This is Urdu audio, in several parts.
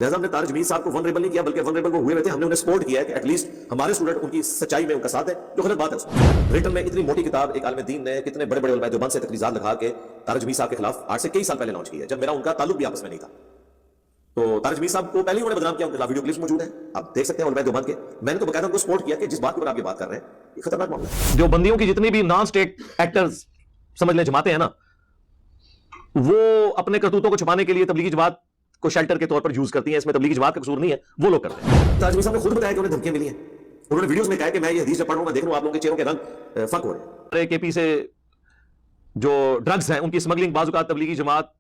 لہٰذا ہم نے طارق جمیل صاحب کو ونریبل نہیں کیا بلکہ ونریبل وہ ہوئے ہوئے تھے. ہم نے انہیں سپورٹ کیا ہے کہ ایٹ لیسٹ ہمارے اسٹوڈنٹ ان کی سچائی میں ان کا ساتھ ہے, جو غلط بات ہے. ریٹن میں اتنی موٹی کتاب ایک عالم دین نے کتنے بڑے بڑے علماء دیوبند سے تقریرات لگا کے طارق جمیل صاحب کے خلاف آج سے کئی سال پہلے لانچ کی ہے, جب میرا ان کا تعلق بھی آپس میں نہیں تھا. تو طارق جمیل صاحب کو پہلے ہی انہوں نے بدنام کیا, ان کے خلاف ویڈیو کلپس موجود ہیں, آپ دیکھ سکتے ہیں علماء دیوبند کے. میں نے تو باقاعدہ ان کو سپورٹ کیا کہ جس بات کے اوپر آپ یہ بات کر رہے ہیں یہ خطرناک معاملہ ہے. دیوبندیوں کی جتنی بھی نان اسٹیٹ ایکٹرز سمجھ لیں جماعتیں ہیں نا, وہ اپنے کرتوتوں کو چھپانے کے لیے تبلیغی جماعت کو شیلٹر کے طور پر یوز کرتی ہیں. اس میں تبلیغی جماعت کا قصور نہیں ہے, وہ لوگ کرتے ہیں. طارق جمیل صاحب نے خود بتایا کہ انہیں دھمکیاں ملی ہیں. انہوں نے ویڈیوز میں کہا کہ میں یہ حدیث جب پڑھ رہا ہوں میں دیکھ رہا ہوں آپ لوگوں کے چہروں کے رنگ فک ہو رہے ہیں. کے پی سے جو ڈرگز ہیں ان کی اسمگلنگ بعض اوقات تبلیغی جماعت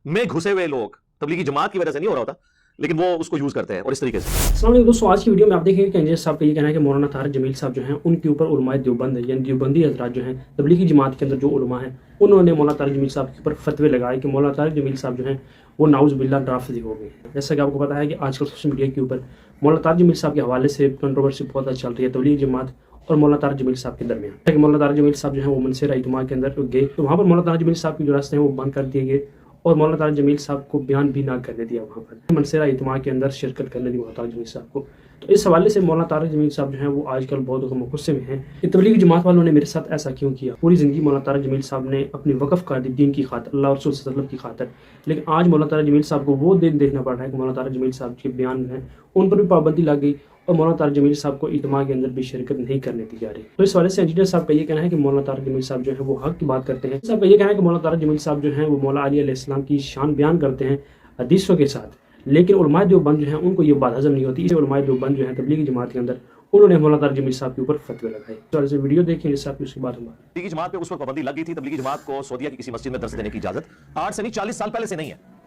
میں گھسے ہوئے لوگ, تبلیغی جماعت کی وجہ سے نہیں ہو رہا ہوتا, لیکن وہ اس کو یوز کرتے ہیں اور اس طریقے سے. السلام علیکم دوستوں, آج کی ویڈیو میں آپ دیکھیں گے کہ انجیز صاحب کا یہ کہنا ہے کہ مولانا طارق جمیل صاحب جو ہیں ان کے اوپر علماء دیوبند ہے, یعنی دیوبندی حضرات جو ہیں تبلیغی جماعت کے اندر جو علماء ہیں انہوں نے مولانا طارق جمیل صاحب کے اوپر فتوے لگائے کہ مولانا طارق جمیل صاحب جو ہیں وہ نعوذ باللہ ڈرافتی ہو گئے ہیں. جیسا کہ آپ کو پتا ہے کہ آج کل سوشل میڈیا کے اوپر مولانا طارق جمیل صاحب کے حوالے سے کنٹروورسی بہت زیادہ چل رہی ہے تبلیغی جماعت اور مولانا طارق جمیل صاحب کے درمیان. کہ مولانا طارق جمیل صاحب جو ہیں وہ منصر اجتماع کے اندر گئے تو وہاں پر مولانا طارق جمیل صاحب کی جو راستے ہیں وہ بند کر دیے گئے اور مولانا طارق جمیل صاحب کو بیان بھی نہ کرنے دیا وہاں پر, منصر اجتماع کے اندر شرکت کرنے دی مولانا طارق جمیل صاحب کو. تو اس حوالے سے مولانا طارق جمیل صاحب جو ہیں وہ آج کل بہت غم و غصے میں ہیں کہ تبلیغی جماعت والوں نے میرے ساتھ ایسا کیوں کیا. پوری زندگی مولانا طارق جمیل صاحب نے اپنی وقف کر دی دین کی خاطر, اللہ اور رسول صلی اللہ علیہ وسلم کی خاطر, لیکن آج مولانا طارق جمیل صاحب کو وہ دن دیکھنا پڑ رہا ہے کہ مولانا طارق جمیل صاحب کے بیان ہیں ان پر بھی پابندی لگ گئی اور مولانا طارق جمیل صاحب کو اجتماع کے اندر بھی شرکت نہیں کرنے دی جا رہی. تو اس حوالے سے انجینئر صاحب کا یہ کہنا ہے کہ مولانا طارق جمیل صاحب جو ہیں وہ حق کی بات کرتے ہیں. صاحب کا یہ کہنا ہے کہ مولانا طارق جمیل صاحب جو ہیں وہ مولا علی علیہ السلام کی شان بیان کرتے ہیں حدیثوں کے ساتھ, لیکن علماء دیوبند جو ہیں ان کو یہ بات ہضم نہیں ہوتی. اس علماء دیوبند جو ہیں تبلیغی جماعت کے اندر انہوں نے مولانا طارق جمیل صاحب کے اوپر فتوے لگائے. تو اس ویڈیو دیکھیں جس سے آپ اس کے بعد ہم تبلیغی جماعت پہ اس وقت پابندی لگ گئی تھی. تبلیغی جماعت کو سعودیہ کی کسی مسجد میں درس دینے کی اجازت 8 سے نہیں 40 سال پہلے سے نہیں ہے.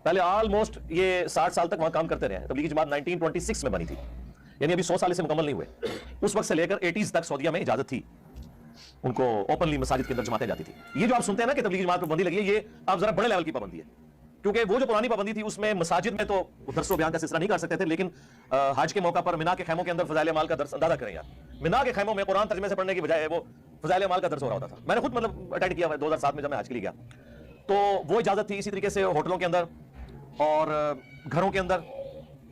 پہلے آلموسٹ یہ 60 سال تک وہاں کام کرتے رہے ہیں. تبلیغی جماعت 1926 میں بنی تھی, یعنی ابھی 100 سال سے مکمل نہیں ہوئے. اس وقت سے لے کر 80s تک سعودیہ میں اجازت تھی, ان کو اوپنلی مساجد کے اندر جماعتیں جاتی تھی. یہ جو آپ سنتے ہیں نا کہ تبلیغی جماعت پہ پابندی لگی ہے, یہ آپ ذرا بڑے لیول کی پابندی ہے, کیونکہ وہ جو پرانی پابندی تھی اس میں مساجد میں تو درس و بیان کا سلسلہ نہیں کر سکتے تھے, لیکن حج کے موقع پر منا کے خیموں کے اندر فضائل اعمال کا درس اندازہ کریں یار. منا کے خیموں میں قرآن ترجمے سے پڑھنے کی بجائے وہ فضائل اعمال کا درس ہو رہا ہوتا تھا. میں نے خود مطلب اٹینڈ کیا 2007 میں جب میں حج کے لیے گیا, تو وہ اجازت تھی. اسی طریقے سے ہوٹلوں کے اندر اور گھروں کے اندر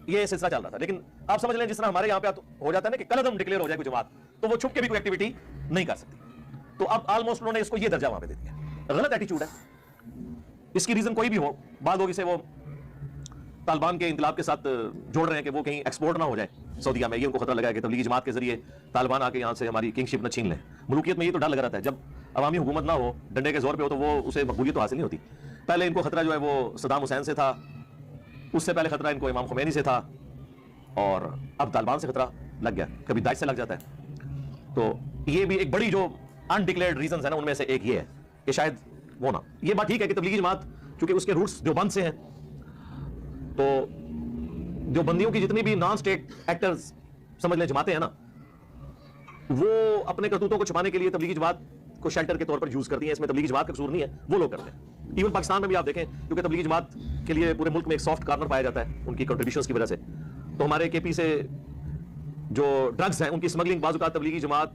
یہ سلسلہ چل رہا تھا. لیکن آپ سمجھ لیں جس طرح ہمارے یہاں پہ ہو جاتا ہے نا کہ کل عدم ڈکلیئر ہو جائے کوئی جماعت, تو وہ چھپ کے بھی کوئی ایکٹیویٹی نہیں کر سکتی. تو اب آلموسٹ انہوں نے اس کو یہ درجہ وہاں پہ دے دیا. غلط ایٹیچیوڈ ہے. اس کی ریزن کوئی بھی ہو, بعض لوگ اسے وہ طالبان کے انقلاب کے ساتھ جوڑ رہے ہیں کہ وہ کہیں ایکسپورٹ نہ ہو جائے سعودیہ میں. یہ ان کو خطرہ لگا ہے کہ تبلیغی جماعت کے ذریعے طالبان آ کے یہاں سے ہماری کنگ شپ نہ چھین لیں. ملوکیت میں یہ تو ڈر لگا رہتا ہے, جب عوامی حکومت نہ ہو, ڈنڈے کے زور پہ ہو, تو وہ اسے مقبولیت تو حاصل نہیں ہوتی. پہلے ان کو خطرہ جو ہے وہ صدام حسین سے تھا, اس سے پہلے خطرہ ان کو امام خمینی سے تھا, اور اب طالبان سے خطرہ لگ گیا. کبھی داعش سے لگ جاتا ہے. تو یہ بھی ایک بڑی جو انڈکلیئرڈ ریزنز ہیں نا, ان میں سے ایک یہ ہے کہ شاید وہ نہ. یہ بات ٹھیک ہے کہ تبلیغی جماعت چونکہ اس کے روٹس دیوبند سے ہیں, تو دیوبندیوں کی جتنی بھی نان اسٹیٹ ایکٹرز سمجھ لیں جماعتیں ہیں نا, وہ اپنے کرتوتوں کو چھپانے کے لیے تبلیغی جماعت کو شیلٹر کے طور پر یوز کرتی ہیں. اس میں تبلیغی جماعت کا قصور نہیں ہے, وہ لوگ کرتے ہیں. ایون پاکستان میں بھی آپ دیکھیں, کیونکہ تبلیغی جماعت کے لیے پورے ملک میں ایک سافٹ کارنر پایا جاتا ہے ان کی کنٹریبیوشنز کی وجہ سے. تو ہمارے کے پی سے جو ڈرگز ہیں ان کی اسمگلنگ بعض اوقات تبلیغی جماعت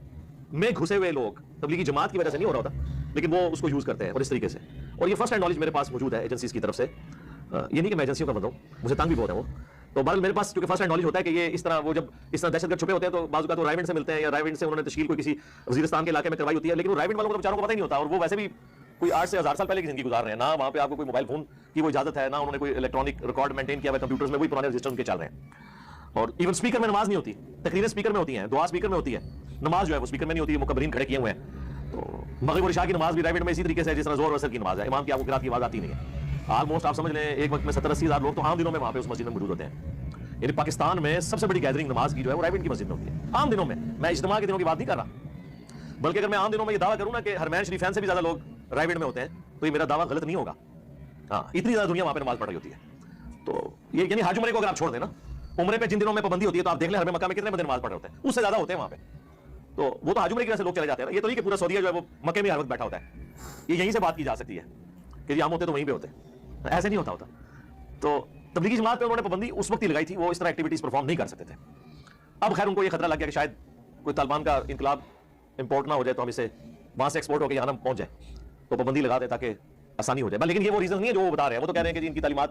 میں گھسے ہوئے لوگ, تبلیغی جماعت کی وجہ سے نہیں ہو رہا ہوتا, لیکن وہ اس کو یوز کرتے ہیں اور اس طریقے سے. اور یہ فرسٹ ہینڈ نالج میرے پاس موجود ہے ایجنسیز کی طرف سے. یہ نہیں کہ میں ایجنسیوں کا بندہ ہوں, مجھے تنگ بھی بہت ہے وہ. تو بہرحال میرے پاس کیونکہ فرسٹ ہینڈ نالج ہوتا ہے کہ یہ اس طرح وہ جب اس طرح دہشت گرد چھپے ہوتے ہیں تو بعض اوقات وہ رائے ونڈ سے ملتے ہیں, یا رائے ونڈ سے انہوں نے تشکیل کوئی کسی وزیرستان کے علاقے میں کروائی ہوتی ہے, لیکن وہ رائے ونڈ والوں کو بیچاروں کو پتہ ہی نہیں ہوتا, اور وہ ویسے بھی کوئی 8 سے 1000 سال پہلے کی زندگی گزار رہے ہیں. نہ وہاں پہ آپ کو کوئی موبائل فون کی وہ اجازت ہے, نہ انہوں نے کوئی الیکٹرانک ریکارڈ مینٹین کیا ہوا ہے کمپیوٹرز میں, وہی پرانے رجسٹر ان کے چل رہے ہیں. اور ایون اسپیکر میں نماز نہیں ہوتی, تقریریں اسپیکر میں ہوتی ہیں, دعا اسپیکر میں ہوتی ہے, نماز جو ہے وہ اسپیکر میں نہیں ہوتی, مکبرین کھڑے کیے ہوئے ہیں. تو مغرب اور عشاء کی نماز بھی رائے ونڈ میں اسی طریقے سے جس طرح زور و اثر کی نماز ہے, امام کی آپ کو قرات کی آواز آتی نہیں ہے. آلموسٹ آپ سمجھ لیں ایک وقت میں 70-80 ہزار لوگ تو عام دنوں میں وہاں پہ اس مسجد میں موجود ہوتے ہیں. یعنی پاکستان میں سب سے بڑی گیدرنگ نماز کی جو ہے وہ رائے ونڈ کی مسجد میں ہوتی ہے عام دنوں میں. میں اجتماع کے دنوں کی بات نہیں کر رہا, بلکہ اگر میں عام دنوں میں یہ دعویٰ کروں نا کہ حرمین شریفین سے بھی زیادہ لوگ رائے ونڈ میں ہوتے ہیں, تو یہ میرا دعویٰ غلط نہیں ہوگا. ہاں, اتنی زیادہ دنیا وہاں پہ نماز پڑھ رہی ہوتی ہے. تو یہ یعنی حج عمرے کو اگر آپ چھوڑ دیں نا, عمرے پہ جن دنوں میں پابندی ہوتی ہے تو آپ دیکھ لیں حرم مکہ میں کتنے بندے نماز پڑھ رہے ہوتے ہیں, اس سے زیادہ ہوتے ہیں وہاں پہ. تو وہ تو حج عمرے کی وجہ سے لوگ چلے جاتے ہیں. یہ تو نہیں کہ پورا سعودیہ جو ہے وہ مکے میں ہر وقت بیٹھا ہوتا ہے. یہ یہیں سے بات کی جا سکتی ہے کہ یہ ہم ہوتے تو وہیں پہ ہوتے, ایسے نہیں ہوتا. تو تبلیغی جماعت پہ انہوں نے پابندی اس وقت ہی لگائی تھی, وہ اس طرح ایکٹیویٹیز پرفارم نہیں کر سکتے تھے. اب خیر ان کو یہ خطرہ لگ گیا کہ شاید کوئی طالبان کا انقلاب امپورٹ نہ ہو جائے, تو ہم اسے وہاں سے ایکسپورٹ ہو کے یہاں پہنچ جائے, تو پابندی لگا دیں تاکہ آسانی ہو جائے. لیکن یہ وہ ریزن نہیں ہے جو وہ بتا رہے ہیں. وہ تو کہہ رہے ہیں کہ ان کی تعلیمات